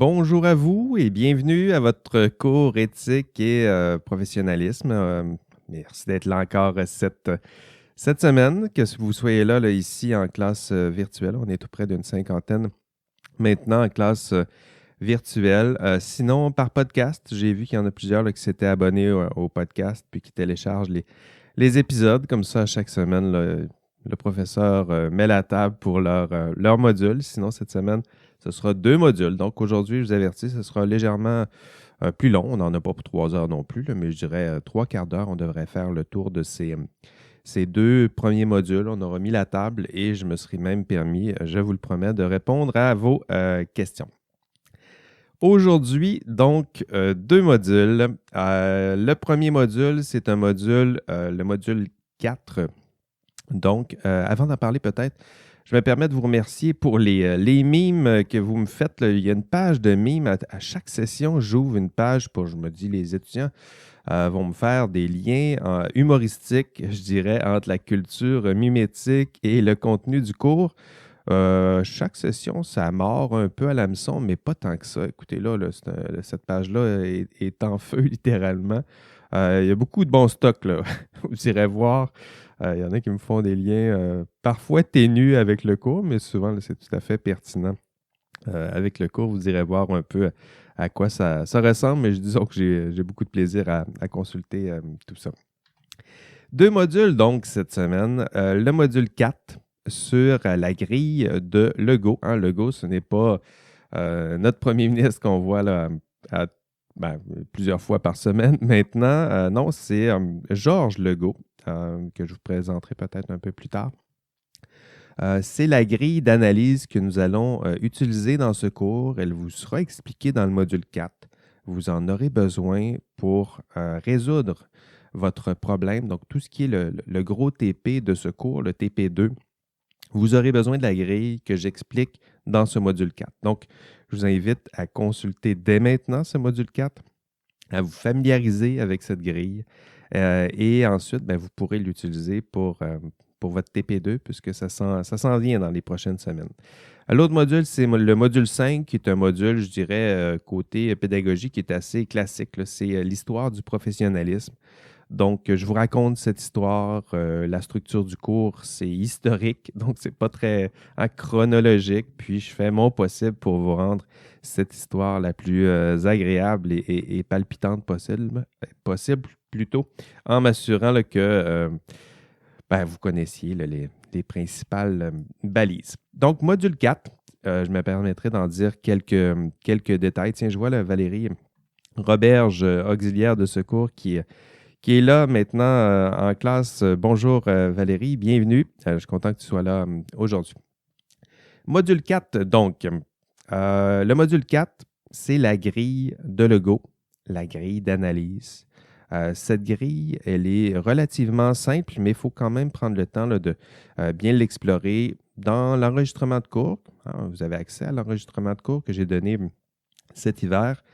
Bonjour à vous et bienvenue à votre cours éthique et professionnalisme. Merci d'être là encore cette semaine, que vous soyez là, ici en classe virtuelle. On est tout près d'une cinquantaine maintenant en classe virtuelle. Sinon, par podcast, j'ai vu qu'il y en a plusieurs là, qui s'étaient abonnés au podcast puis qui téléchargent les épisodes. Comme ça, chaque semaine, le professeur met la table pour leur module. Sinon, cette semaine, ce sera 2 modules. Donc, aujourd'hui, je vous avertis, ce sera légèrement plus long. On n'en a pas pour 3 heures non plus, là, mais je dirais 3 quarts d'heure. On devrait faire le tour de ces 2 premiers modules. On aura mis la table et je me serai même permis, je vous le promets, de répondre à vos questions. Aujourd'hui, donc, 2 modules. Le premier module, c'est un module, le module 4. Donc, avant d'en parler peut-être, je me permets de vous remercier pour les mimes que vous me faites, là. Il y a une page de mimes. À chaque session, j'ouvre une page pour, je me dis, les étudiants vont me faire des liens humoristiques, je dirais, entre la culture mimétique et le contenu du cours. Chaque session, ça mord un peu à l'hameçon, mais pas tant que ça. Écoutez, là, cette page-là est en feu, littéralement. Il y a beaucoup de bons stocks, là. Vous irez voir. Il y en a qui me font des liens parfois ténus avec le cours, mais souvent, là, c'est tout à fait pertinent. Avec le cours, vous irez voir un peu à quoi ça ressemble, mais disons que j'ai beaucoup de plaisir à consulter tout ça. 2 modules, donc, cette semaine. Le module 4 sur la grille de Legault. Hein, Legault, ce n'est pas notre premier ministre qu'on voit là, ben, plusieurs fois par semaine maintenant. Non, c'est Georges Legault, que je vous présenterai peut-être un peu plus tard. C'est la grille d'analyse que nous allons utiliser dans ce cours. Elle vous sera expliquée dans le module 4. Vous en aurez besoin pour résoudre votre problème. Donc, tout ce qui est le gros TP de ce cours, le TP2, vous aurez besoin de la grille que j'explique dans ce module 4. Donc, je vous invite à consulter dès maintenant ce module 4, à vous familiariser avec cette grille et ensuite, ben, vous pourrez l'utiliser pour votre TP2 puisque ça s'en vient dans les prochaines semaines. L'autre module, c'est le module 5 qui est un module, je dirais, côté pédagogie qui est assez classique, là. C'est l'histoire du professionnalisme. Donc, je vous raconte cette histoire. La structure du cours, c'est historique, donc c'est pas très chronologique. Puis, je fais mon possible pour vous rendre cette histoire la plus agréable et palpitante possible plutôt, en m'assurant là, que ben, vous connaissiez là, les principales balises. Donc, module 4, je me permettrai d'en dire quelques détails. Tiens, je vois là, Valérie Roberge, auxiliaire de secours, qui est là maintenant en classe. Bonjour Valérie, bienvenue. Je suis content que tu sois là aujourd'hui. Module 4, donc. Le module 4, c'est la grille de Legault, la grille d'analyse. Cette grille, elle est relativement simple, mais il faut quand même prendre le temps là, de bien l'explorer dans l'enregistrement de cours. Hein, vous avez accès à l'enregistrement de cours que j'ai donné cet hiver.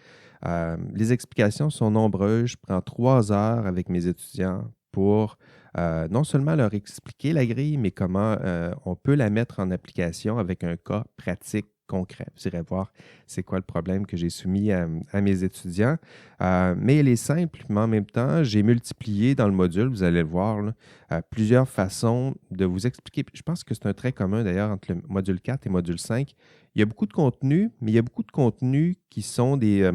Les explications sont nombreuses. Je prends 3 heures avec mes étudiants pour non seulement leur expliquer la grille, mais comment on peut la mettre en application avec un cas pratique concret. Vous irez voir c'est quoi le problème que j'ai soumis à mes étudiants. Mais elle est simple, mais en même temps, j'ai multiplié dans le module, vous allez le voir, là, plusieurs façons de vous expliquer. Je pense que c'est un trait commun d'ailleurs entre le module 4 et module 5. Il y a beaucoup de contenu, mais il y a beaucoup de contenus qui sont des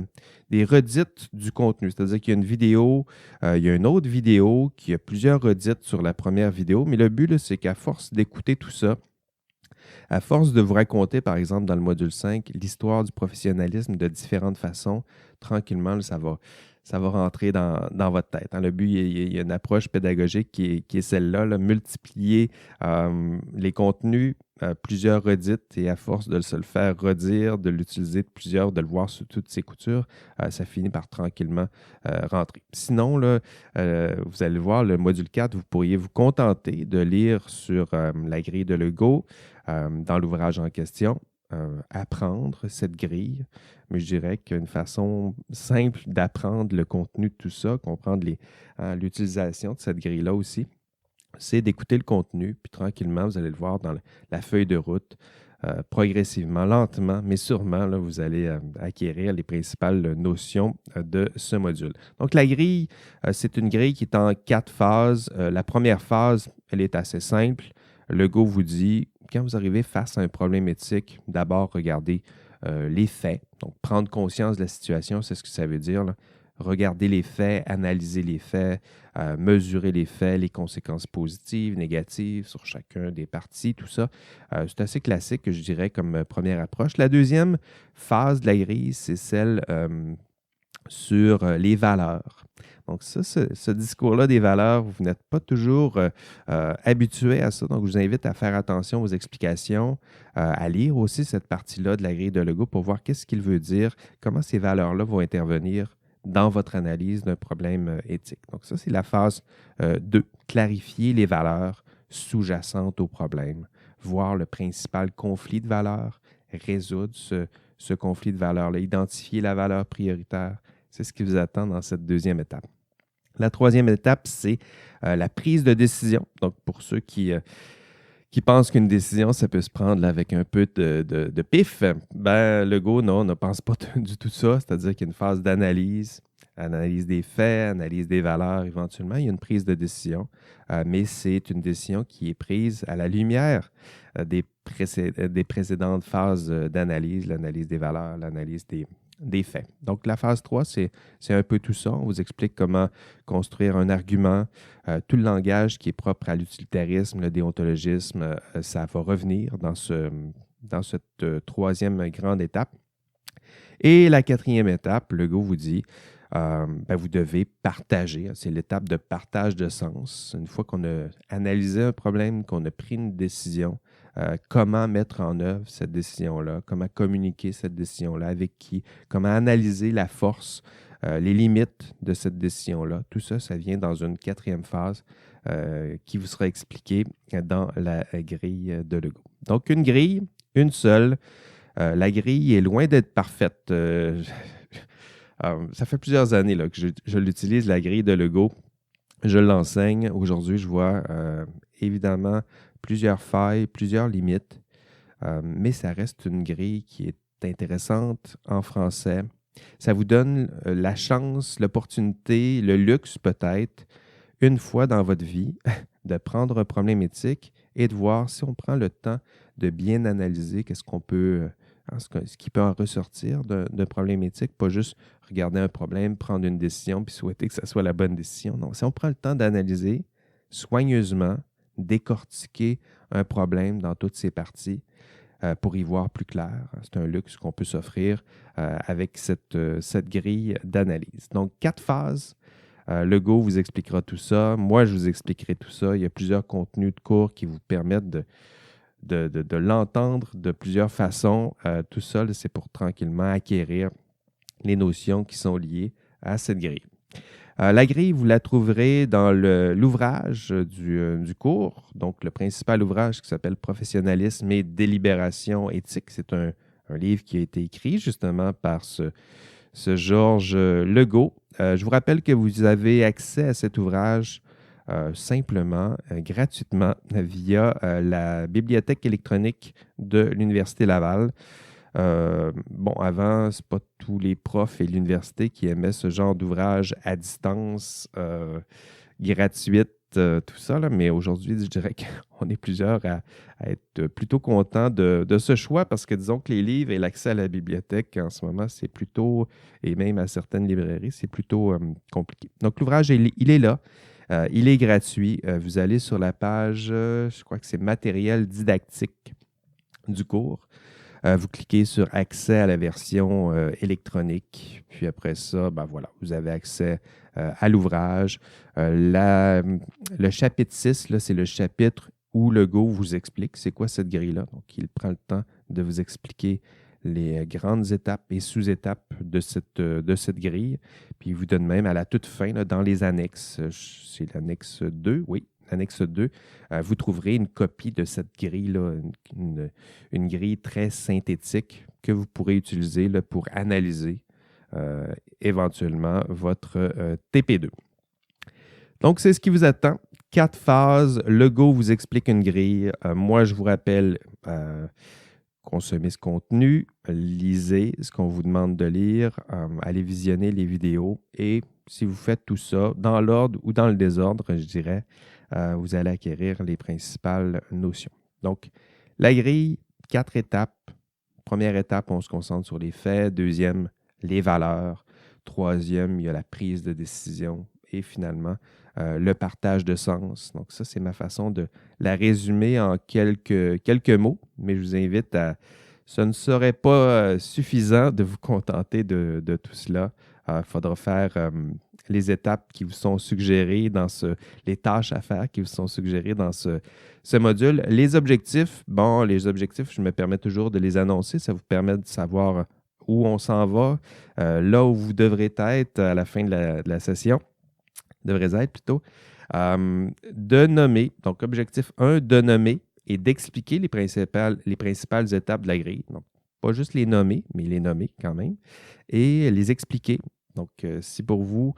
redites du contenu. C'est-à-dire qu'il y a une vidéo, il y a une autre vidéo qui a plusieurs redites sur la première vidéo, mais le but, là, c'est qu'à force d'écouter tout ça, à force de vous raconter, par exemple, dans le module 5, l'histoire du professionnalisme de différentes façons, tranquillement, là, ça va rentrer dans votre tête. Hein. Le but, il y a une approche pédagogique qui est celle-là, là, multiplier les contenus, plusieurs redites, et à force de se le faire redire, de l'utiliser de plusieurs, de le voir sous toutes ses coutures, ça finit par tranquillement rentrer. Sinon, là, vous allez voir, le module 4, vous pourriez vous contenter de lire sur la grille de Legault, dans l'ouvrage en question, apprendre cette grille. Mais je dirais qu'une façon simple d'apprendre le contenu de tout ça, comprendre l'utilisation de cette grille-là aussi, c'est d'écouter le contenu, puis tranquillement, vous allez le voir dans la feuille de route. progressivement, lentement, mais sûrement, là, vous allez acquérir les principales notions de ce module. Donc, la grille, c'est une grille qui est en 4 phases. La première phase, elle est assez simple. Le Go vous dit, quand vous arrivez face à un problème éthique, d'abord, regardez les faits. Donc, prendre conscience de la situation, c'est ce que ça veut dire, là. Regarder les faits, analyser les faits, mesurer les faits, les conséquences positives, négatives sur chacun des parties, tout ça. C'est assez classique, je dirais, comme première approche. La deuxième phase de la grille, c'est celle sur les valeurs. Donc, ça, ce discours-là des valeurs, vous n'êtes pas toujours habitué à ça. Donc, je vous invite à faire attention aux explications, à lire aussi cette partie-là de la grille de Lego pour voir qu'est-ce qu'il veut dire, comment ces valeurs-là vont intervenir dans votre analyse d'un problème éthique. Donc, ça, c'est la phase 2, clarifier les valeurs sous-jacentes au problème, voir le principal conflit de valeurs, résoudre ce conflit de valeurs-là, identifier la valeur prioritaire. C'est ce qui vous attend dans cette deuxième étape. La troisième étape, c'est la prise de décision. Donc, pour ceux qui pensent qu'une décision, ça peut se prendre là, avec un peu de pif, ben, le Go, non, ne pense pas du tout ça. C'est-à-dire qu'il y a une phase d'analyse, analyse des faits, analyse des valeurs. Éventuellement, il y a une prise de décision, mais c'est une décision qui est prise à la lumière des précédentes phases d'analyse, l'analyse des valeurs, l'analyse des faits. Donc, la phase 3, c'est un peu tout ça. On vous explique comment construire un argument. Tout le langage qui est propre à l'utilitarisme, le déontologisme, ça va revenir dans cette troisième grande étape. Et la quatrième étape, le Go vous dit, vous devez partager. C'est l'étape de partage de sens. Une fois qu'on a analysé un problème, qu'on a pris une décision, comment mettre en œuvre cette décision-là, comment communiquer cette décision-là, avec qui, comment analyser la force, les limites de cette décision-là. Tout ça, ça vient dans une quatrième phase qui vous sera expliquée dans la grille de Lego. Donc, une grille, une seule. La grille est loin d'être parfaite. Ça fait plusieurs années là, que je l'utilise, la grille de Lego. Je l'enseigne. Aujourd'hui, je vois évidemment plusieurs failles, plusieurs limites, mais ça reste une grille qui est intéressante en français. Ça vous donne la chance, l'opportunité, le luxe peut-être, une fois dans votre vie, de prendre un problème éthique et de voir si on prend le temps de bien analyser qu'est-ce qu'on peut, ce qui peut en ressortir d'un problème éthique, pas juste regarder un problème, prendre une décision puis souhaiter que ça soit la bonne décision. Non, si on prend le temps d'analyser soigneusement, décortiquer un problème dans toutes ses parties pour y voir plus clair, c'est un luxe qu'on peut s'offrir avec cette grille d'analyse. Donc, 4 phases. Le Go vous expliquera tout ça. Moi, je vous expliquerai tout ça. Il y a plusieurs contenus de cours qui vous permettent de l'entendre de plusieurs façons. Tout ça, c'est pour tranquillement acquérir les notions qui sont liées à cette grille. La grille, vous la trouverez dans l'ouvrage du cours, donc le principal ouvrage qui s'appelle Professionnalisme et délibération éthique. C'est un livre qui a été écrit justement par ce Georges Legault. Je vous rappelle que vous avez accès à cet ouvrage simplement, gratuitement, via la bibliothèque électronique de l'Université Laval. Avant, ce n'est pas tous les profs et l'université qui aimaient ce genre d'ouvrage à distance, gratuite, tout ça, là, mais aujourd'hui, je dirais qu'on est plusieurs à être plutôt contents de ce choix parce que disons que les livres et l'accès à la bibliothèque en ce moment, c'est plutôt, et même à certaines librairies, c'est plutôt compliqué. Donc, l'ouvrage, il est là. Il est gratuit. Vous allez sur la page, je crois que c'est matériel didactique du cours. Vous cliquez sur accès à la version électronique. Puis après ça, voilà, vous avez accès à l'ouvrage. Le chapitre 6, là, c'est le chapitre où Legault vous explique c'est quoi cette grille-là. Donc, il prend le temps de vous expliquer les grandes étapes et sous-étapes de cette grille. Puis, il vous donne même à la toute fin, là, dans les annexes, c'est l'annexe 2, oui, l'annexe 2, vous trouverez une copie de cette grille-là, une grille très synthétique que vous pourrez utiliser là, pour analyser éventuellement votre TP2. Donc, c'est ce qui vous attend. 4 phases. Legault vous explique une grille. Moi, je vous rappelle consommez ce contenu, lisez ce qu'on vous demande de lire, allez visionner les vidéos et si vous faites tout ça dans l'ordre ou dans le désordre, je dirais, vous allez acquérir les principales notions. Donc, la grille, 4 étapes. Première étape, on se concentre sur les faits. Deuxième, les valeurs. Troisième, il y a la prise de décision. Et finalement, le partage de sens. Donc ça, c'est ma façon de la résumer en quelques mots, mais je vous invite à... Ce ne serait pas suffisant de vous contenter de tout cela. Il faudra faire les étapes qui vous sont suggérées les tâches à faire qui vous sont suggérées dans ce module. Les objectifs, je me permets toujours de les annoncer. Ça vous permet de savoir où on s'en va, là où vous devrez être à la fin de la session, devrait être plutôt, de nommer, donc objectif 1, de nommer et d'expliquer les principales étapes de la grille. Donc, pas juste les nommer, mais les nommer quand même, et les expliquer. Donc, si pour vous,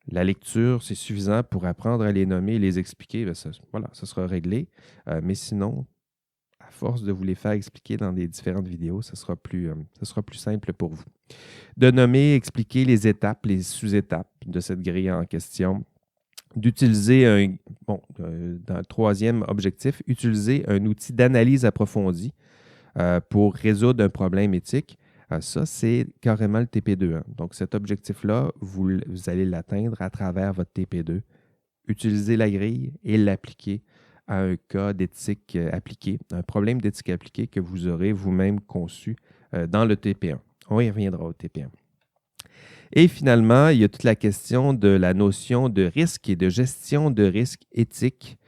la lecture, c'est suffisant pour apprendre à les nommer et les expliquer, bien, ça sera réglé. Mais sinon, à force de vous les faire expliquer dans des différentes vidéos, ce sera plus simple pour vous. De nommer, expliquer les étapes, les sous-étapes de cette grille en question. D'utiliser dans le troisième objectif, utiliser un outil d'analyse approfondie pour résoudre un problème éthique. Ça, c'est carrément le TP2. Donc, cet objectif-là, vous allez l'atteindre à travers votre TP2. Utiliser la grille et l'appliquer à un cas d'éthique appliquée, un problème d'éthique appliquée que vous aurez vous-même conçu dans le TP1. On y reviendra au TP1. Et finalement, il y a toute la question de la notion de risque et de gestion de risque éthique.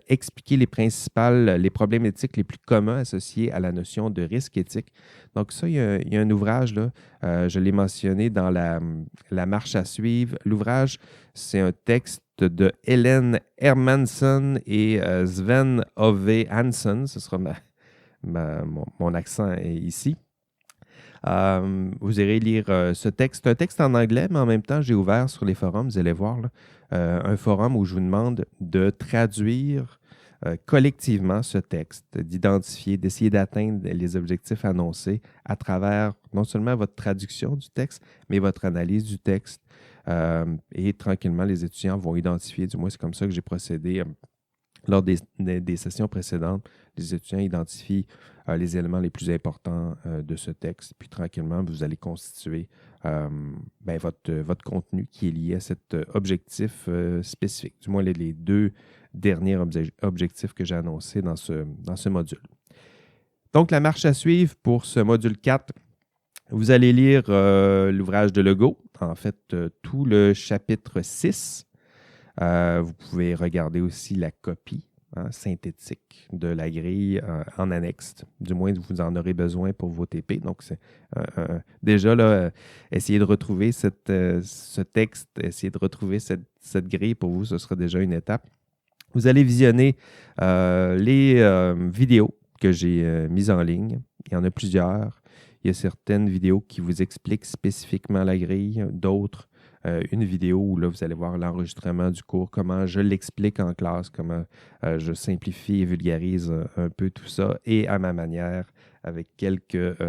Expliquer les problèmes éthiques les plus communs associés à la notion de risque éthique. Donc ça, il y a un ouvrage, là, je l'ai mentionné dans la marche à suivre. L'ouvrage, c'est un texte de Helen Hermanson et Sven Ove Hansson. Ce sera mon accent ici. Vous irez lire ce texte. C'est un texte en anglais, mais en même temps, j'ai ouvert sur les forums, vous allez voir, là, un forum où je vous demande de traduire collectivement ce texte, d'identifier, d'essayer d'atteindre les objectifs annoncés à travers non seulement votre traduction du texte, mais votre analyse du texte. Et tranquillement, les étudiants vont identifier, du moins c'est comme ça que j'ai procédé lors des sessions précédentes, les étudiants identifient les éléments les plus importants de ce texte, puis tranquillement, vous allez constituer votre contenu qui est lié à cet objectif spécifique, du moins les deux derniers objectifs que j'ai annoncés dans ce module. Donc, la marche à suivre pour ce module 4, vous allez lire l'ouvrage de Legault, en fait, tout le chapitre 6. Vous pouvez regarder aussi la copie synthétique de la grille en annexe. Du moins, vous en aurez besoin pour vos TP. Donc, c'est déjà, là, essayez de retrouver ce texte, essayez de retrouver cette grille pour vous, ce sera déjà une étape. Vous allez visionner les vidéos que j'ai mises en ligne. Il y en a plusieurs. Il y a certaines vidéos qui vous expliquent spécifiquement la grille, d'autres une vidéo où là, vous allez voir l'enregistrement du cours, comment je l'explique en classe, comment je simplifie et vulgarise un peu tout ça, et à ma manière, avec quelques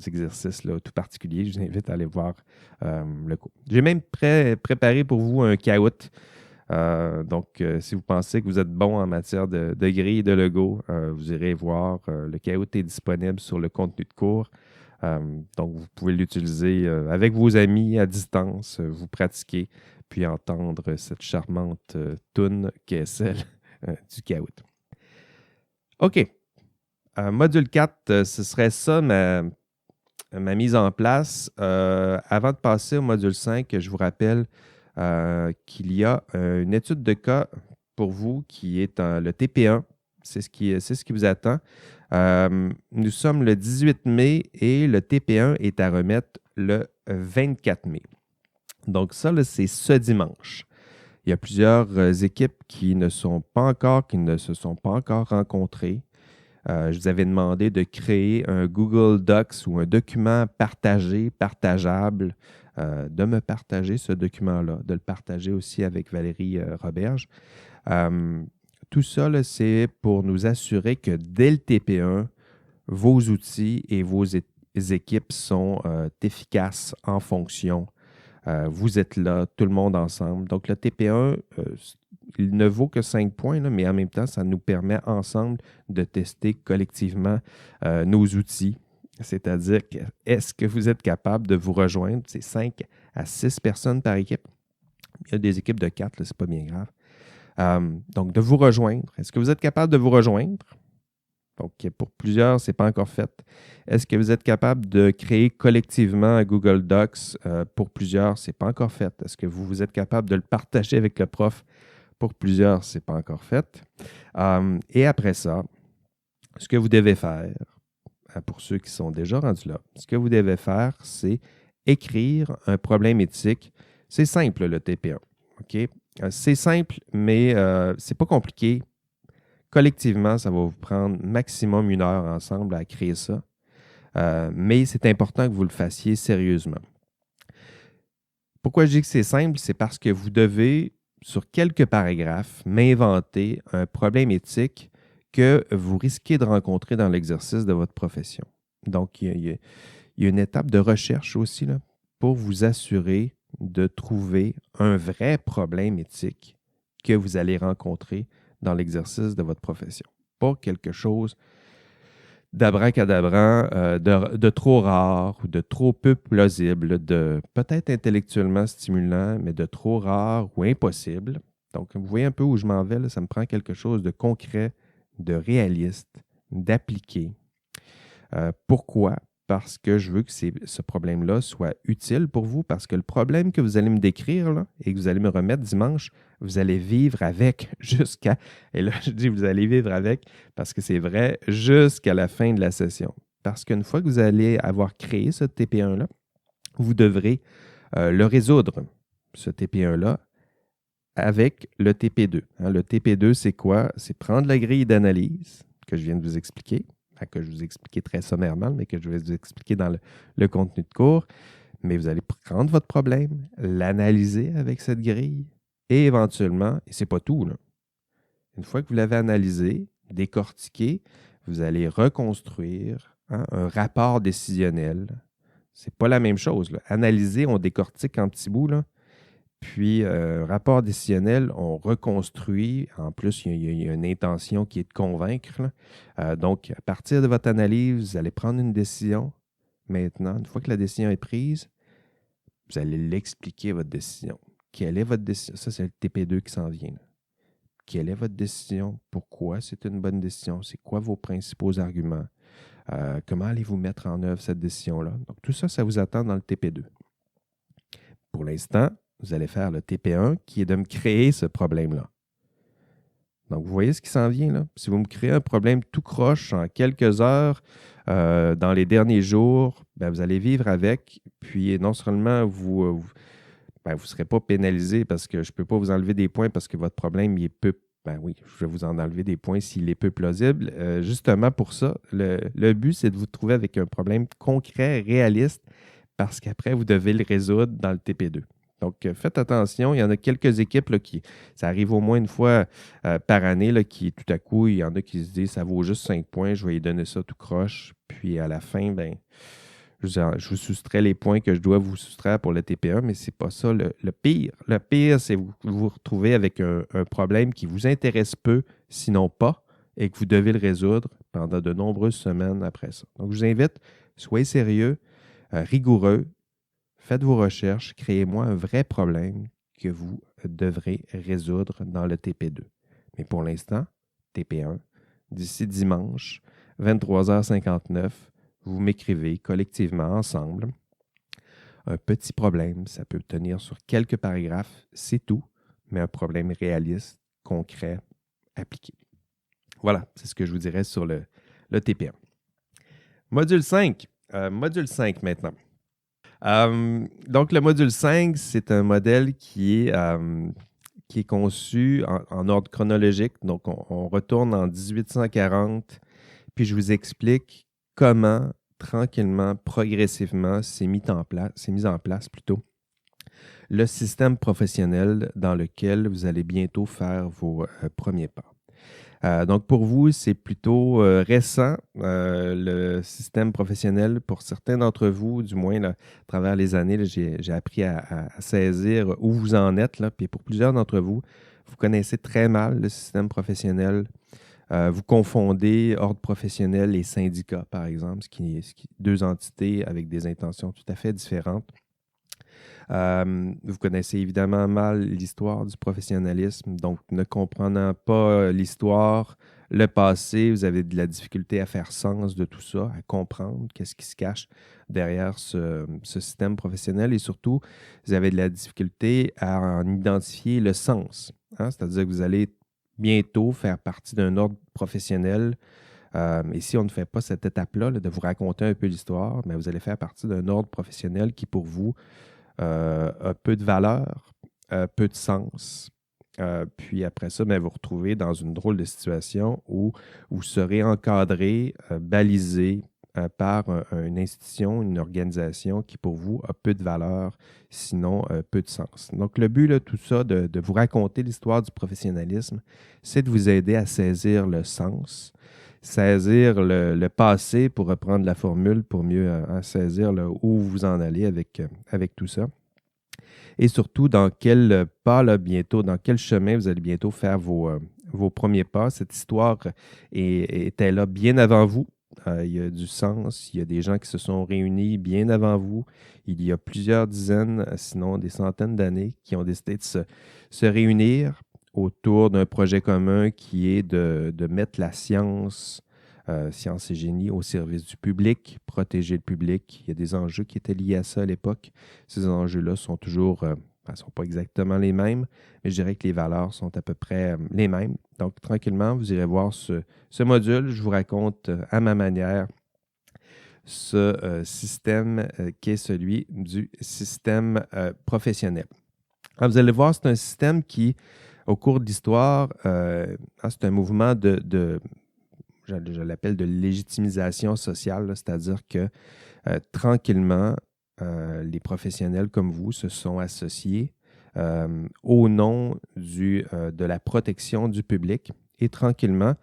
exercices là, tout particuliers. Je vous invite à aller voir le cours. J'ai même préparé pour vous un caout. Donc, si vous pensez que vous êtes bon en matière de grille de Legault, vous irez voir. Le caout est disponible sur le contenu de cours. Donc, vous pouvez l'utiliser avec vos amis à distance, vous pratiquer, puis entendre cette charmante toune qui est celle du caout. OK. Module 4, ce serait ça ma mise en place. Avant de passer au module 5, je vous rappelle qu'il y a une étude de cas pour vous qui est le TP1. C'est ce qui vous attend. Nous sommes le 18 mai et le TP1 est à remettre le 24 mai. Donc ça, là, c'est ce dimanche. Il y a plusieurs équipes qui ne se sont pas encore rencontrées. Je vous avais demandé de créer un Google Docs ou un document partageable, de me partager ce document-là, de le partager aussi avec Valérie Roberge. Tout ça, là, c'est pour nous assurer que dès le TP1, vos outils et vos équipes sont efficaces en fonction. Vous êtes là, tout le monde ensemble. Donc, le TP1, il ne vaut que 5 points, là, mais en même temps, ça nous permet ensemble de tester collectivement nos outils. C'est-à-dire, est-ce que vous êtes capable de vous rejoindre? C'est 5 à 6 personnes par équipe. Il y a des équipes de 4, ce n'est pas bien grave. Donc, de vous rejoindre. Est-ce que vous êtes capable de vous rejoindre? Donc, pour plusieurs, ce n'est pas encore fait. Est-ce que vous êtes capable de créer collectivement un Google Docs? Pour plusieurs, ce n'est pas encore fait. Est-ce que vous êtes capable de le partager avec le prof? Pour plusieurs, ce n'est pas encore fait. Et après ça, ce que vous devez faire, pour ceux qui sont déjà rendus là, ce que vous devez faire, c'est écrire un problème éthique. C'est simple, le TP1. OK? C'est simple, mais ce n'est pas compliqué. Collectivement, ça va vous prendre maximum 1 heure ensemble à créer ça. Mais c'est important que vous le fassiez sérieusement. Pourquoi je dis que c'est simple? C'est parce que vous devez, sur quelques paragraphes, m'inventer un problème éthique que vous risquez de rencontrer dans l'exercice de votre profession. Donc, il y a une étape de recherche aussi là, pour vous assurer de trouver un vrai problème éthique que vous allez rencontrer dans l'exercice de votre profession. Pas quelque chose d'abracadabrant, de trop rare ou de trop peu plausible, de peut-être intellectuellement stimulant, mais de trop rare ou impossible. Donc, vous voyez un peu où je m'en vais, là, ça me prend quelque chose de concret, de réaliste, d'appliqué. Pourquoi? Parce que je veux que ce problème-là soit utile pour vous, parce que le problème que vous allez me décrire là, et que vous allez me remettre dimanche, vous allez vivre avec jusqu'à, et là je dis vous allez vivre avec, parce que c'est vrai, jusqu'à la fin de la session. Parce qu'une fois que vous allez avoir créé ce TP1-là, vous devrez le résoudre, ce TP1-là, avec le TP2. Hein, le TP2, c'est quoi? C'est prendre la grille d'analyse que je viens de vous expliquer, que je vous ai expliqué très sommairement, mais que je vais vous expliquer dans le contenu de cours. Mais vous allez prendre votre problème, l'analyser avec cette grille et éventuellement, et ce n'est pas tout, là. Une fois que vous l'avez analysé, décortiqué, vous allez reconstruire un rapport décisionnel. Ce n'est pas la même chose, là. Analyser, on décortique en petits bouts, là. Puis, rapport décisionnel, on reconstruit. En plus, il y a une intention qui est de convaincre. Donc, à partir de votre analyse, vous allez prendre une décision. Maintenant, une fois que la décision est prise, vous allez l'expliquer, votre décision. Quelle est votre décision? Ça, c'est le TP2 qui s'en vient, là. Quelle est votre décision? Pourquoi c'est une bonne décision? C'est quoi vos principaux arguments? Comment allez-vous mettre en œuvre cette décision-là? Donc, tout ça, ça vous attend dans le TP2. Pour l'instant, vous allez faire le TP1 qui est de me créer ce problème-là. Donc, vous voyez ce qui s'en vient là? Si vous me créez un problème tout croche en quelques heures, dans les derniers jours, ben, vous allez vivre avec. Puis, non seulement vous ne serez pas pénalisé parce que je ne peux pas vous enlever des points parce que votre problème il est peu. Ben oui, je vais vous en enlever des points s'il est peu plausible. Justement pour ça, le but, c'est de vous trouver avec un problème concret, réaliste, parce qu'après, vous devez le résoudre dans le TP2. Donc, faites attention. Il y en a quelques équipes là, ça arrive au moins une fois par année, là, qui tout à coup, il y en a qui se disent ça vaut juste 5 points, je vais lui donner ça tout croche. Puis à la fin, ben, je vous soustrais les points que je dois vous soustraire pour le TP1, mais ce n'est pas ça le pire. Le pire, c'est vous vous retrouvez avec un problème qui vous intéresse peu, sinon pas, et que vous devez le résoudre pendant de nombreuses semaines après ça. Donc, je vous invite, soyez sérieux, rigoureux, faites vos recherches, créez-moi un vrai problème que vous devrez résoudre dans le TP2. Mais pour l'instant, TP1, d'ici dimanche, 23h59, vous m'écrivez collectivement, ensemble, un petit problème. Ça peut tenir sur quelques paragraphes, c'est tout, mais un problème réaliste, concret, appliqué. Voilà, c'est ce que je vous dirais sur le TP1. Module 5. Module 5 maintenant. Donc, le module 5, c'est un modèle qui est conçu en ordre chronologique. Donc, on retourne en 1840, puis je vous explique comment, tranquillement, progressivement, s'est mis en place plutôt le système professionnel dans lequel vous allez bientôt faire vos premiers pas. Donc, pour vous, c'est plutôt récent, le système professionnel. Pour certains d'entre vous, du moins, là, à travers les années, là, j'ai appris à saisir où vous en êtes. Là. Puis pour plusieurs d'entre vous, vous connaissez très mal le système professionnel. Vous confondez ordre professionnel et syndicat, par exemple, deux entités avec des intentions tout à fait différentes. Vous connaissez évidemment mal l'histoire du professionnalisme, donc ne comprenant pas l'histoire, le passé, vous avez de la difficulté à faire sens de tout ça, à comprendre qu'est-ce qui se cache derrière ce système professionnel et surtout, vous avez de la difficulté à en identifier le sens. Hein? C'est-à-dire que vous allez bientôt faire partie d'un ordre professionnel. Et si on ne fait pas cette étape-là, là, de vous raconter un peu l'histoire, mais vous allez faire partie d'un ordre professionnel qui, pour vous, a peu de valeur, peu de sens. Puis après ça, vous vous retrouvez dans une drôle de situation où vous serez encadré, balisé par une institution, une organisation qui pour vous a peu de valeur, sinon peu de sens. Donc le but, là, tout ça, de vous raconter l'histoire du professionnalisme, c'est de vous aider à saisir le sens, saisir le passé pour reprendre la formule pour mieux saisir là, où vous en allez avec tout ça. Et surtout, dans quel pas là, bientôt, dans quel chemin vous allez bientôt faire vos premiers pas. Cette histoire était là bien avant vous. Il y a du sens, il y a des gens qui se sont réunis bien avant vous. Il y a plusieurs dizaines, sinon des centaines d'années, qui ont décidé de se réunir autour d'un projet commun qui est de mettre la science, science et génie au service du public, protéger le public. Il y a des enjeux qui étaient liés à ça à l'époque. Ces enjeux-là sont toujours, sont pas exactement les mêmes, mais je dirais que les valeurs sont à peu près les mêmes. Donc, tranquillement, vous irez voir ce module. Je vous raconte à ma manière ce système qui est celui du système professionnel. Alors, vous allez voir, c'est un système qui, au cours de l'histoire, c'est un mouvement je l'appelle de légitimisation sociale, là, c'est-à-dire que tranquillement, les professionnels comme vous se sont associés au nom de la protection du public et tranquillement,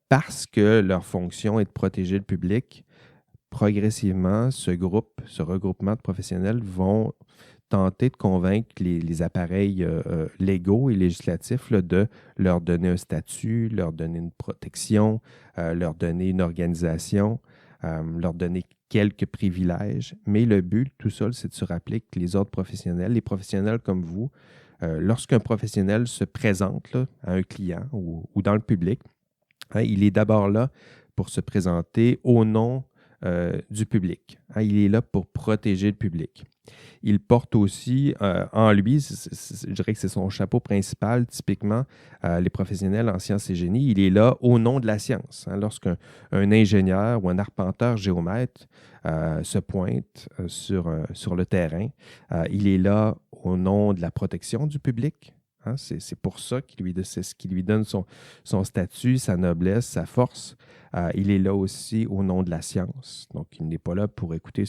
parce que leur fonction est de protéger le public, progressivement, ce regroupement de professionnels vont tenter de convaincre les appareils légaux et législatifs là, de leur donner un statut, leur donner une protection, leur donner une organisation, leur donner quelques privilèges. Mais le but, tout ça, c'est de se rappeler que les autres professionnels, les professionnels comme vous, lorsqu'un professionnel se présente là, à un client ou dans le public, hein, il est d'abord là pour se présenter au nom du public. Hein, il est là pour protéger le public. Il porte aussi en lui, je dirais que c'est son chapeau principal, typiquement, les professionnels en sciences et génie, il est là au nom de la science. Hein. Lorsqu'un ingénieur ou un arpenteur géomètre se pointe sur le terrain, il est là au nom de la protection du public. Hein. C'est pour ça c'est ce qui lui donne son statut, sa noblesse, sa force. Il est là aussi au nom de la science. Donc, il n'est pas là pour écouter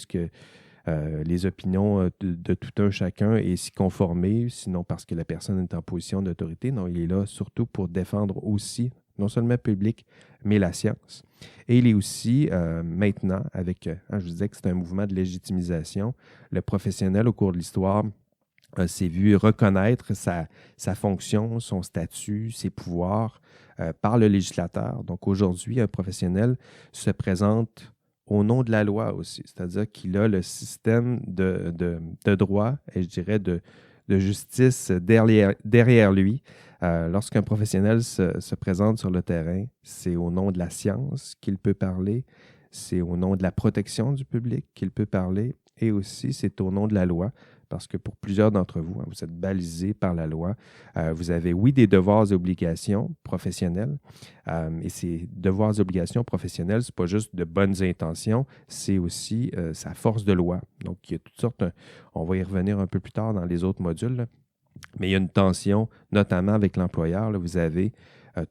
les opinions de tout un chacun et s'y conformer, sinon parce que la personne est en position d'autorité. Non, il est là surtout pour défendre aussi, non seulement le public, mais la science. Et il est aussi, maintenant, je vous disais que c'est un mouvement de légitimisation, le professionnel au cours de l'histoire s'est vu reconnaître sa fonction, son statut, ses pouvoirs par le législateur. Donc aujourd'hui, un professionnel se présente au nom de la loi aussi, c'est-à-dire qu'il a le système de droit et je dirais de justice derrière lui. Lorsqu'un professionnel se présente sur le terrain, c'est au nom de la science qu'il peut parler, c'est au nom de la protection du public qu'il peut parler et aussi c'est au nom de la loi. Parce que pour plusieurs d'entre vous, hein, vous êtes balisés par la loi. Vous avez, oui, des devoirs et obligations professionnelles. Et ces devoirs et obligations professionnelles, ce n'est pas juste de bonnes intentions, c'est aussi sa force de loi. Donc, il y a toutes sortes, on va y revenir un peu plus tard dans les autres modules, là, mais il y a une tension, notamment avec l'employeur. Là, vous avez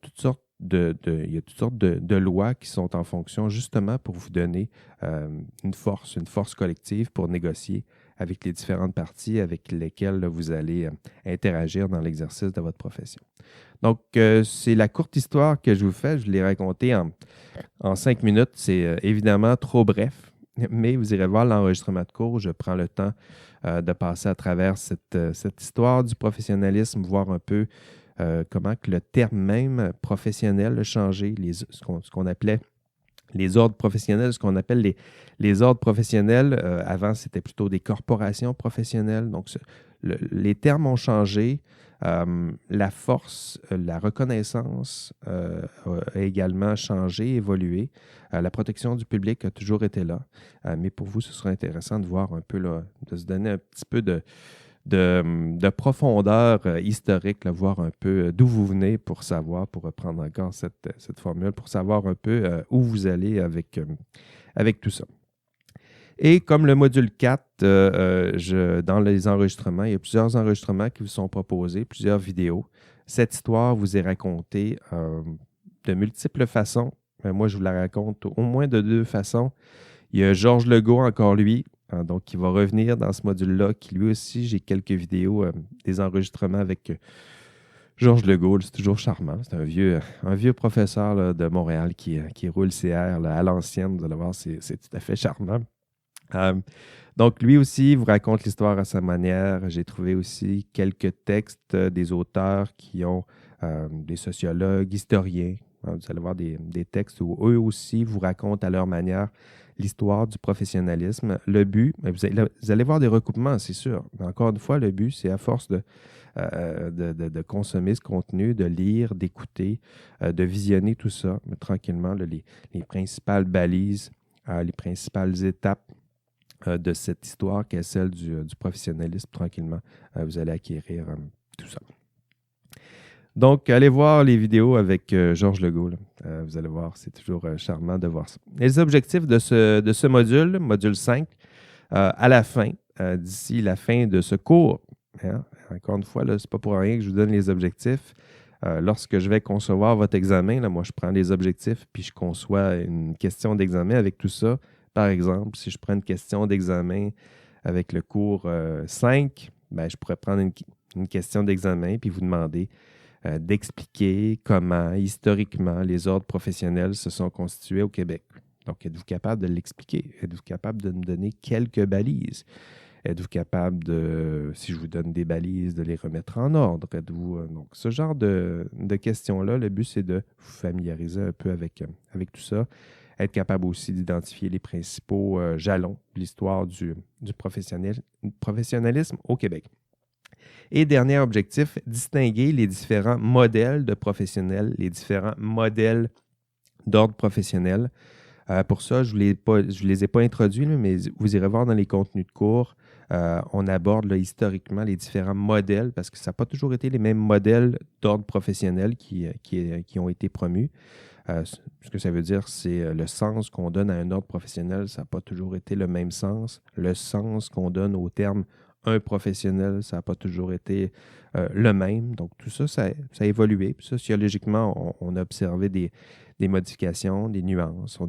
toutes sortes il y a toutes sortes de lois qui sont en fonction justement pour vous donner une force collective pour négocier avec les différentes parties avec lesquelles là, vous allez interagir dans l'exercice de votre profession. Donc, c'est la courte histoire que je vous fais. Je l'ai racontée en 5 minutes. C'est évidemment trop bref, mais vous irez voir l'enregistrement de cours. Je prends le temps de passer à travers cette histoire du professionnalisme, voir un peu comment que le terme même professionnel a changé, ce qu'on appelait les ordres professionnels, ce qu'on appelle les ordres professionnels. Avant, c'était plutôt des corporations professionnelles. Donc, les termes ont changé. La force, la reconnaissance a également changé, évolué. La protection du public a toujours été là. Mais pour vous, ce sera intéressant de voir un peu, là, de se donner un petit peu de profondeur historique, là, voir un peu d'où vous venez pour savoir, pour reprendre encore cette formule, pour savoir un peu où vous allez avec tout ça. Et comme le module 4, dans les enregistrements, il y a plusieurs enregistrements qui vous sont proposés, plusieurs vidéos. Cette histoire vous est racontée de multiples façons. Moi, je vous la raconte au moins de 2 façons. Il y a Georges Legault, encore lui, donc qui va revenir dans ce module-là, qui lui aussi, j'ai quelques vidéos, des enregistrements avec Georges Legault. C'est toujours charmant. C'est un vieux professeur là, de Montréal qui roule CR là, à l'ancienne. Vous allez voir, c'est tout à fait charmant. Donc, lui aussi vous raconte l'histoire à sa manière. J'ai trouvé aussi quelques textes des auteurs qui ont des sociologues, historiens. Vous allez voir des textes où eux aussi vous racontent à leur manière l'histoire du professionnalisme. Le but, vous allez voir des recoupements, c'est sûr. Mais encore une fois, le but, c'est à force de consommer ce contenu, de lire, d'écouter, de visionner tout ça, mais tranquillement, là, les principales balises, les principales étapes de cette histoire qui est celle du professionnalisme, tranquillement, vous allez acquérir tout ça. Donc, allez voir les vidéos avec Georges Legault. Vous allez voir, c'est toujours charmant de voir ça. Les objectifs de ce module, module 5, à la fin, d'ici la fin de ce cours, hein, encore une fois, ce n'est pas pour rien que je vous donne les objectifs. Lorsque je vais concevoir votre examen, là, moi, je prends les objectifs puis je conçois une question d'examen avec tout ça. Par exemple, si je prends une question d'examen avec le cours 5, ben, je pourrais prendre une question d'examen puis vous demander d'expliquer comment, historiquement, les ordres professionnels se sont constitués au Québec. Donc, êtes-vous capable de l'expliquer? Êtes-vous capable de me donner quelques balises? Êtes-vous capable de, si je vous donne des balises, de les remettre en ordre? Êtes-vous, donc, ce genre de questions-là, le but, c'est de vous familiariser un peu avec tout ça. Être capable aussi d'identifier les principaux jalons de l'histoire du professionnalisme au Québec. Et dernier objectif, distinguer les différents modèles de professionnels, les différents modèles d'ordre professionnel. Pour ça, je ne les ai pas introduits, mais vous irez voir dans les contenus de cours. On aborde là, historiquement les différents modèles parce que ça n'a pas toujours été les mêmes modèles d'ordre professionnel qui ont été promus. Ce que ça veut dire, c'est le sens qu'on donne à un ordre professionnel, ça n'a pas toujours été le même sens. Le sens qu'on donne au terme un professionnel, ça n'a pas toujours été le même. Donc, tout ça, ça a évolué. Puis sociologiquement, on a observé des modifications, des nuances.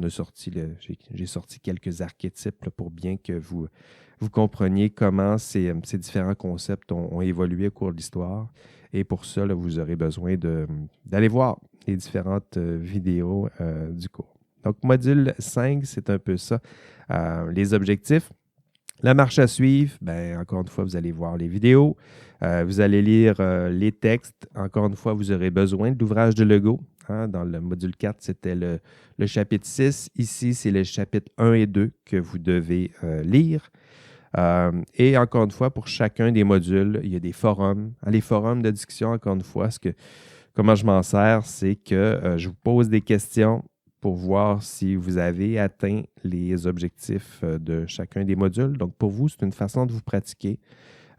J'ai sorti quelques archétypes là, pour bien que vous compreniez comment ces différents concepts ont évolué au cours de l'histoire. Et pour ça, là, vous aurez besoin d'aller voir les différentes vidéos du cours. Donc, module 5, c'est un peu ça. Les objectifs. La marche à suivre, bien, encore une fois, vous allez voir les vidéos. Vous allez lire les textes. Encore une fois, vous aurez besoin de l'ouvrage de Legault. Hein. Dans le module 4, c'était le chapitre 6. Ici, c'est les chapitres 1 et 2 que vous devez lire. Et encore une fois, pour chacun des modules, il y a des forums. Les forums de discussion, encore une fois, comment je m'en sers, c'est que je vous pose des questions pour voir si vous avez atteint les objectifs de chacun des modules. Donc, pour vous, c'est une façon de vous pratiquer,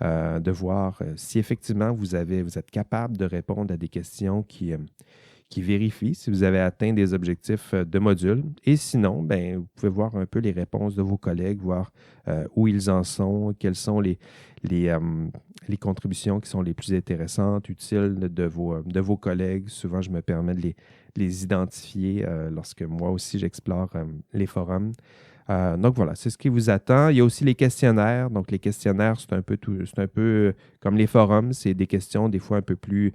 de voir si effectivement vous êtes capable de répondre à des questions qui vérifient si vous avez atteint des objectifs de module. Et sinon, ben, vous pouvez voir un peu les réponses de vos collègues, voir où ils en sont, quelles sont les contributions qui sont les plus intéressantes, utiles de vos collègues. Souvent, je me permets de les identifier lorsque moi aussi j'explore les forums. Donc voilà, c'est ce qui vous attend. Il y a aussi les questionnaires. Donc les questionnaires, c'est un peu comme les forums, c'est des questions des fois un peu plus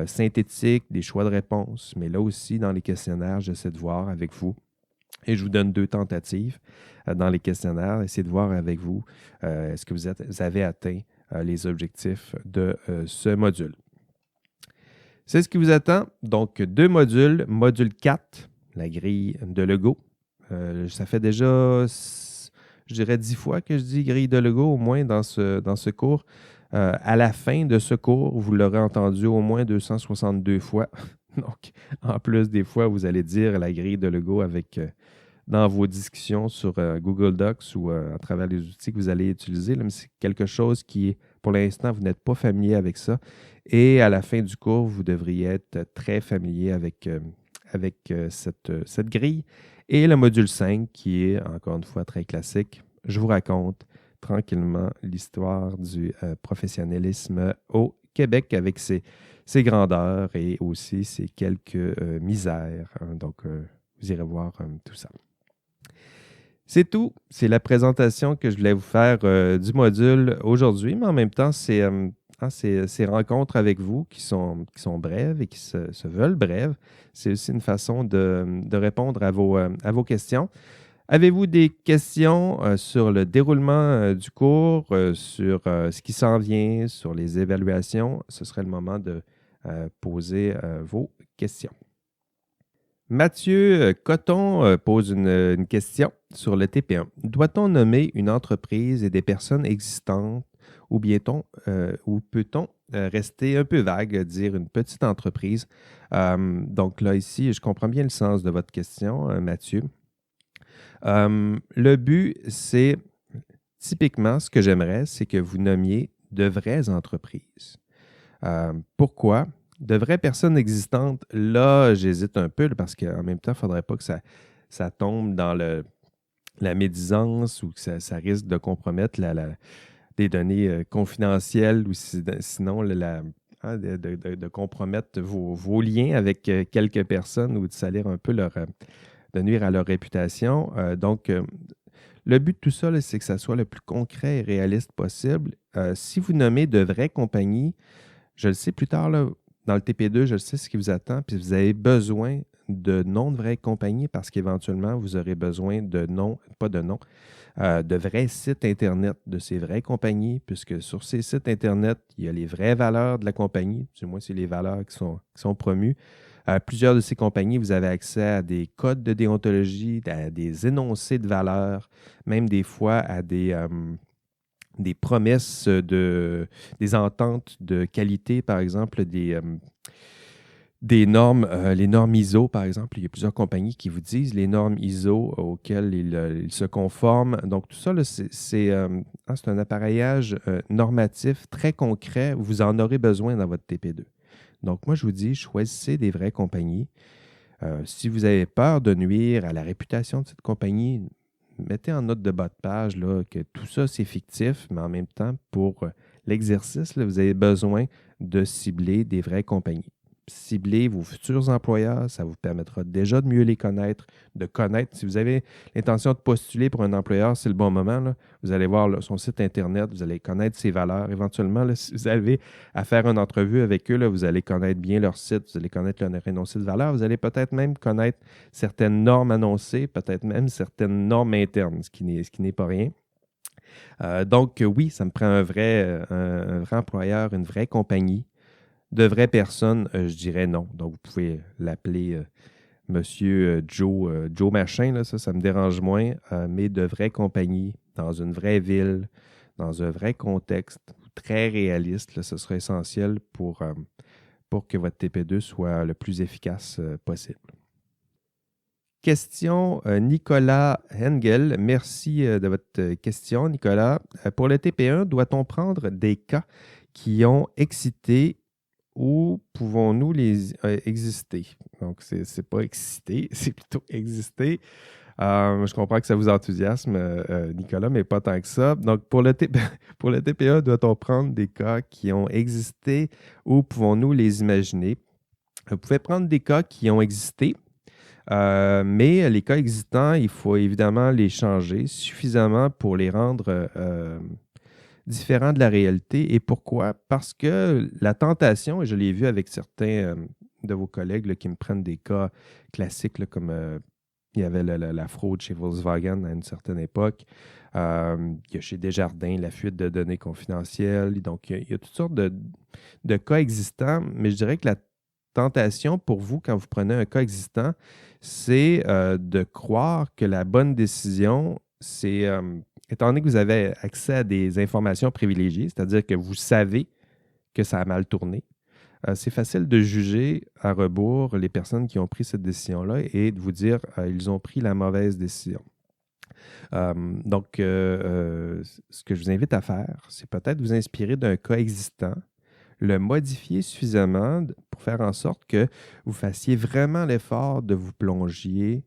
synthétiques, des choix de réponses. Mais là aussi, dans les questionnaires, j'essaie de voir avec vous. Et je vous donne 2 tentatives dans les questionnaires. Essayez de voir avec vous, est-ce que vous avez atteint les objectifs de ce module. C'est ce qui vous attend. Donc, 2 modules. Module 4, la grille de Lego. Ça fait déjà, je dirais, 10 fois que je dis grille de Lego, au moins dans ce cours. À la fin de ce cours, vous l'aurez entendu au moins 262 fois. Donc, en plus, des fois, vous allez dire la grille de Lego dans vos discussions sur Google Docs ou à travers les outils que vous allez utiliser. Là, mais c'est quelque chose qui, pour l'instant, vous n'êtes pas familier avec ça. Et à la fin du cours, vous devriez être très familier avec cette grille. Et le module 5, qui est, encore une fois, très classique. Je vous raconte tranquillement l'histoire du professionnalisme au Québec avec ses grandeurs et aussi ses quelques misères. Donc, vous irez voir tout ça. C'est tout. C'est la présentation que je voulais vous faire du module aujourd'hui, mais en même temps, c'est ces rencontres avec vous qui sont brèves et qui se veulent brèves. C'est aussi une façon de répondre à vos questions. Avez-vous des questions sur le déroulement du cours, sur ce qui s'en vient, sur les évaluations? Ce serait le moment de poser vos questions. Mathieu Coton pose une question sur le TP1. Doit-on nommer une entreprise et des personnes existantes ou peut-on rester un peu vague, dire une petite entreprise? Donc là, ici, je comprends bien le sens de votre question, Mathieu. Le but, c'est typiquement ce que j'aimerais, c'est que vous nommiez de vraies entreprises. Pourquoi? De vraies personnes existantes, là, j'hésite un peu parce qu'en même temps, il ne faudrait pas que ça tombe dans la médisance ou que ça risque de compromettre des données confidentielles ou sinon de compromettre vos liens avec quelques personnes ou de salir un peu de nuire à leur réputation. Donc, le but de tout ça, c'est que ça soit le plus concret et réaliste possible. Si vous nommez de vraies compagnies, je le sais plus tard, là, dans le TP2, je le sais ce qui vous attend, puis vous avez besoin de noms de vraies compagnies parce qu'éventuellement, vous aurez besoin de noms, pas de noms, de vrais sites Internet de ces vraies compagnies, puisque sur ces sites Internet, il y a les vraies valeurs de la compagnie, du moins, c'est les valeurs qui sont promues. Plusieurs de ces compagnies, vous avez accès à des codes de déontologie, à des énoncés de valeurs, même des fois à des promesses des ententes de qualité, par exemple, des normes, les normes ISO, par exemple. Il y a plusieurs compagnies qui vous disent les normes ISO auxquelles ils se conforment. Donc, tout ça, c'est un appareillage normatif très concret. Vous en aurez besoin dans votre TP2. Donc, moi, je vous dis, choisissez des vraies compagnies. Si vous avez peur de nuire à la réputation de cette compagnie, mettez en note de bas de page là, que tout ça, c'est fictif, mais en même temps, pour l'exercice, là, vous avez besoin de cibler des vraies compagnies. Cibler vos futurs employeurs, ça vous permettra déjà de mieux les connaître, de connaître. Si vous avez l'intention de postuler pour un employeur, c'est le bon moment. Là. Vous allez voir là, son site Internet, vous allez connaître ses valeurs. Éventuellement, là, si vous avez à faire une entrevue avec eux, là, vous allez connaître bien leur site, vous allez connaître leur énoncé de valeurs, vous allez peut-être même connaître certaines normes annoncées, peut-être même certaines normes internes, ce qui n'est pas rien. Donc, oui, ça me prend un vrai employeur, une vraie compagnie. De vraies personnes, je dirais non. Donc, vous pouvez l'appeler Monsieur Joe Machin, là, ça me dérange moins, mais de vraies compagnies, dans une vraie ville, dans un vrai contexte, très réaliste, là, ce sera essentiel pour que votre TP2 soit le plus efficace possible. Question Nicolas Hengel. Merci de votre question, Nicolas. Pour le TP1, doit-on prendre des cas qui ont excité ou pouvons-nous les exister? Donc, c'est pas exciter, c'est plutôt exister. Je comprends que ça vous enthousiasme, Nicolas, mais pas tant que ça. Donc, pour le TPA, doit-on prendre des cas qui ont existé ou pouvons-nous les imaginer? Vous pouvez prendre des cas qui ont existé. Mais les cas existants, il faut évidemment les changer suffisamment pour les rendre différents de la réalité. Et pourquoi? Parce que la tentation, et je l'ai vu avec certains de vos collègues là, qui me prennent des cas classiques, là, comme il y avait la fraude chez Volkswagen à une certaine époque. Il y a chez Desjardins la fuite de données confidentielles. Donc, il y a toutes sortes de cas existants, mais je dirais que la tentation pour vous, quand vous prenez un cas existant, c'est de croire que la bonne décision, c'est, étant donné que vous avez accès à des informations privilégiées, c'est-à-dire que vous savez que ça a mal tourné, c'est facile de juger à rebours les personnes qui ont pris cette décision-là et de vous dire ils ont pris la mauvaise décision. Donc, ce que je vous invite à faire, c'est peut-être vous inspirer d'un cas existant, le modifier suffisamment pour faire en sorte que vous fassiez vraiment l'effort de vous plonger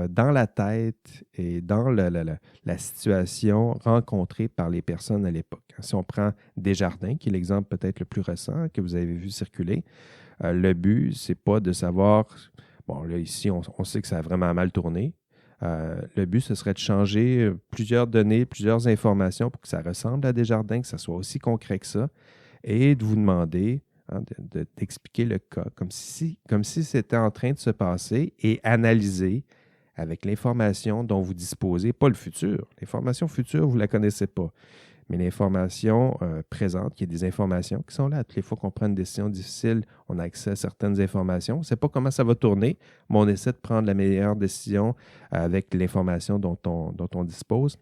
dans la tête et dans la situation rencontrée par les personnes à l'époque. Si on prend Desjardins, qui est l'exemple peut-être le plus récent que vous avez vu circuler, le but, c'est pas de savoir, bon là ici, on sait que ça a vraiment mal tourné. Le but, ce serait de changer plusieurs données, plusieurs informations pour que ça ressemble à Desjardins, que ça soit aussi concret que ça, et de vous demander d'expliquer le cas comme si c'était en train de se passer et analyser avec l'information dont vous disposez, pas le futur. L'information future, vous ne la connaissez pas. Mais l'information présente, qui est des informations qui sont là. Toutes les fois qu'on prend une décision difficile, on a accès à certaines informations. On ne sait pas comment ça va tourner, mais on essaie de prendre la meilleure décision avec l'information dont on dispose.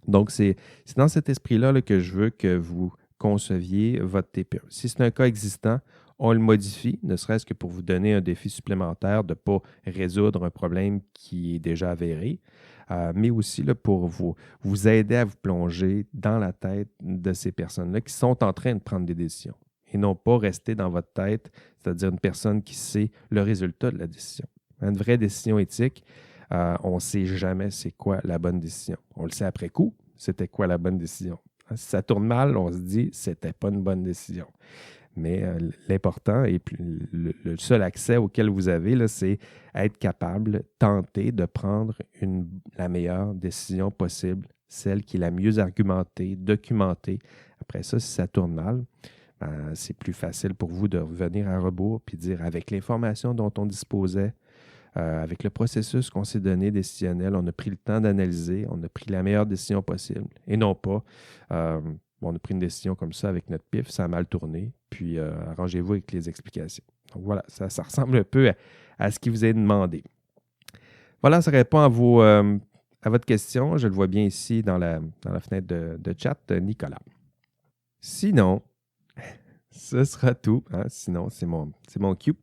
Donc, c'est dans cet esprit-là là, que je veux que vous conceviez votre TPE. Si c'est un cas existant, on le modifie, ne serait-ce que pour vous donner un défi supplémentaire de ne pas résoudre un problème qui est déjà avéré, mais aussi là, pour vous aider à vous plonger dans la tête de ces personnes-là qui sont en train de prendre des décisions et non pas rester dans votre tête, c'est-à-dire une personne qui sait le résultat de la décision. Une vraie décision éthique, on ne sait jamais c'est quoi la bonne décision. On le sait après coup, c'était quoi la bonne décision. Si ça tourne mal, on se dit c'était pas une bonne décision. Mais l'important et le seul accès auquel vous avez, là, c'est être capable, tenter de prendre la meilleure décision possible, celle qui est la mieux argumentée, documentée. Après ça, si ça tourne mal, ben, c'est plus facile pour vous de revenir à rebours puis dire avec l'information dont on disposait, avec le processus qu'on s'est donné décisionnel, on a pris le temps d'analyser, on a pris la meilleure décision possible et non pas on a pris une décision comme ça avec notre pif, ça a mal tourné, puis arrangez-vous avec les explications. Donc voilà, ça ressemble un peu à ce qui vous est demandé. Voilà, ça répond à votre question. Je le vois bien ici dans la fenêtre de chat, Nicolas. Sinon, ce sera tout. Hein? Sinon, c'est mon cue.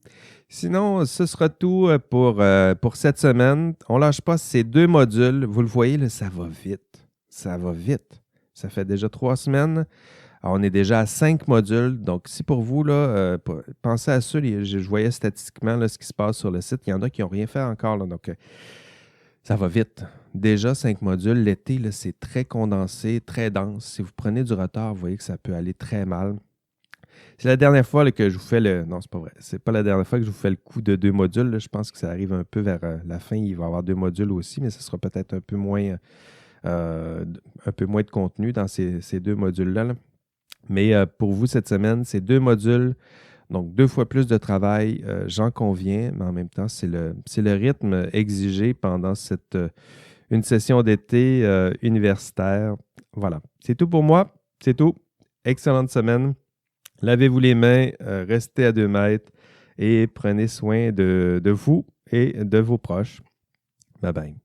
Sinon, ce sera tout pour cette semaine. On ne lâche pas ces 2 modules. Vous le voyez, là, ça va vite. Ça va vite. Ça fait déjà 3 semaines. Alors, on est déjà à 5 modules. Donc, si pour vous, là, pensez à ça. Je voyais statistiquement là, ce qui se passe sur le site. Il y en a qui n'ont rien fait encore. Là, donc, ça va vite. Déjà, 5 modules. L'été, là, c'est très condensé, très dense. Si vous prenez du retard, vous voyez que ça peut aller très mal. C'est la dernière fois là, que je vous fais le... Non, c'est pas vrai. C'est pas la dernière fois que je vous fais le coup de 2 modules. Là. Je pense que ça arrive un peu vers la fin. Il va y avoir 2 modules aussi, mais ce sera peut-être un peu moins de contenu dans ces 2 modules-là. Là. Mais pour vous, cette semaine, c'est 2 modules, donc 2 fois plus de travail, j'en conviens, mais en même temps, c'est le rythme exigé pendant une session d'été universitaire. Voilà, c'est tout pour moi, c'est tout. Excellente semaine. Lavez-vous les mains, restez à 2 mètres et prenez soin de vous et de vos proches. Bye bye.